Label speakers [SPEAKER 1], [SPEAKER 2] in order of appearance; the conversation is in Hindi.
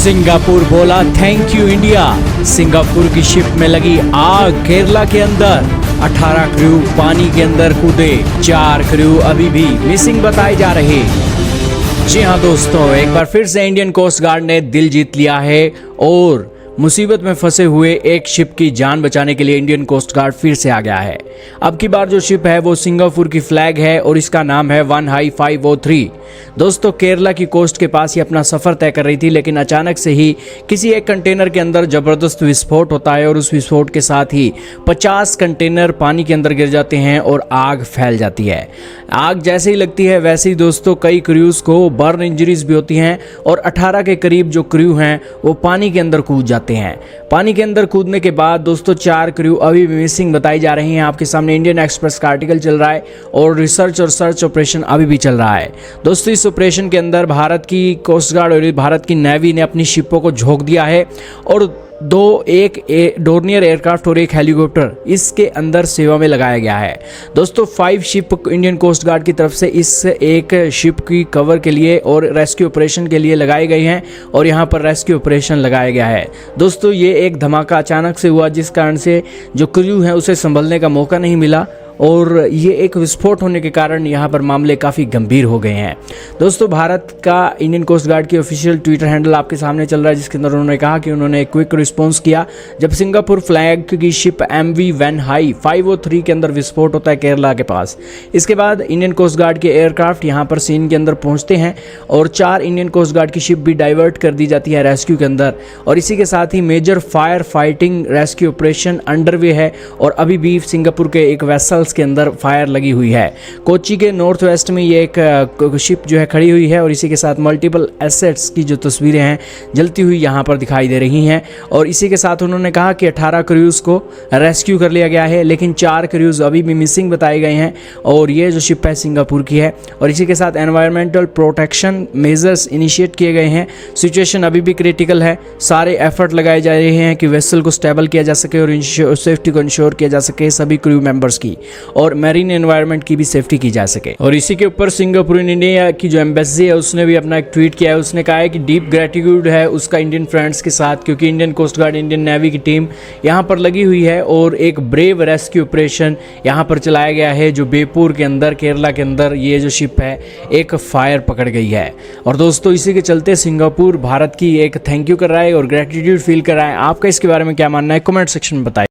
[SPEAKER 1] सिंगापुर बोला थैंक यू इंडिया। सिंगापुर की शिप में लगी आग केरला के अंदर। 18 क्रू पानी के अंदर कूदे, 4 क्रू अभी भी मिसिंग बताए जा रहे। जी हाँ दोस्तों, एक बार फिर से इंडियन कोस्ट गार्ड ने दिल जीत लिया है और मुसीबत में फंसे हुए एक शिप की जान बचाने के लिए इंडियन कोस्ट गार्ड फिर से आ गया है। अब की बार जो शिप है वो सिंगापुर की फ्लैग है और इसका नाम है वन हाई 503। दोस्तों, केरला की कोस्ट के पास ये अपना सफर तय कर रही थी, लेकिन अचानक से ही किसी एक कंटेनर के अंदर जबरदस्त विस्फोट होता है और उस विस्फोट के साथ ही 50 कंटेनर पानी के अंदर गिर जाते हैं और आग फैल जाती है। आग जैसे ही लगती है वैसे ही दोस्तों कई क्रूज को बर्न इंजरीज भी होती हैं और 18 के करीब जो क्रू हैं वो पानी के अंदर कूद जाते हैं। पानी के अंदर कूदने के बाद दोस्तों 4 क्रू अभी भी मिसिंग बताई जा रही हैं। आपके सामने इंडियन एक्सप्रेस का आर्टिकल चल रहा है और रिसर्च और सर्च ऑपरेशन अभी भी चल रहा है। दोस्तों, इस ऑपरेशन के अंदर भारत की कोस्ट गार्ड और भारत की नेवी ने अपनी शिपों को झोंक दिया है और एक डोर्नियर एयरक्राफ्ट और एक हेलीकॉप्टर इसके अंदर सेवा में लगाया गया है। दोस्तों, 5 शिप इंडियन कोस्ट गार्ड की तरफ से इस एक शिप की कवर के लिए और रेस्क्यू ऑपरेशन के लिए लगाई गई हैं और यहाँ पर रेस्क्यू ऑपरेशन लगाया गया है। दोस्तों, ये एक धमाका अचानक से हुआ जिस कारण से जो क्रू है उसे संभलने का मौका नहीं मिला और ये एक विस्फोट होने के कारण यहाँ पर मामले काफ़ी गंभीर हो गए हैं। दोस्तों, भारत का इंडियन कोस्ट गार्ड की ऑफिशियल ट्विटर हैंडल आपके सामने चल रहा है, जिसके अंदर उन्होंने कहा कि उन्होंने एक क्विक रिस्पॉन्स किया जब सिंगापुर फ्लैग की शिप MV वन हाई 503 के अंदर विस्फोट होता है केरला के पास। इसके बाद इंडियन कोस्ट गार्ड के एयरक्राफ्ट यहाँ पर सीन के अंदर पहुँचते हैं और 4 इंडियन कोस्ट गार्ड की शिप भी डाइवर्ट कर दी जाती है रेस्क्यू के अंदर और इसी के साथ ही major fire fighting rescue operation underway है और अभी भी सिंगापुर के एक वेसल के अंदर फायर लगी हुई है। कोच्चि के नॉर्थ वेस्ट में ये एक शिप जो है खड़ी हुई है और इसी के साथ मल्टीपल एसेट्स की जो तस्वीरें हैं जलती हुई यहाँ पर दिखाई दे रही हैं और इसी के साथ उन्होंने कहा कि 18 क्रूज को रेस्क्यू कर लिया गया है, लेकिन 4 क्रूज अभी भी मिसिंग बताए गए हैं और ये जो शिप है सिंगापुर की है और इसी के साथ एनवायरमेंटल प्रोटेक्शन मेजर्स इनिशिएट किए गए हैं। सिचुएशन अभी भी क्रिटिकल है। सारे एफर्ट लगाए जा रहे हैं कि वेसल को स्टेबल किया जा सके और सेफ्टी को इंश्योर किया जा सके सभी क्रू मेंबर्स की और मैरीन एनवायरनमेंट की भी सेफ्टी की जा सके। और इसी के ऊपर सिंगापुर इंडिया की जो एम्बेसी है उसने भी अपना एक ट्वीट किया है। उसने कहा है कि डीप ग्रेटिट्यूड है उसका इंडियन फ्रेंड्स के साथ, क्योंकि Indian coast guard Indian navy की टीम यहाँ पर लगी हुई है और एक ब्रेव रेस्क्यू ऑपरेशन यहाँ पर चलाया गया है जो बेपुर के अंदर केरला के अंदर ये जो शिप है एक फायर पकड़ गई है। और दोस्तों, इसी के चलते सिंगापुर भारत की एक थैंक यू कर रहा है और ग्रेटिट्यूड फील कर रहा है। आपका इसके बारे में क्या मानना है कमेंट सेक्शन में बताइए।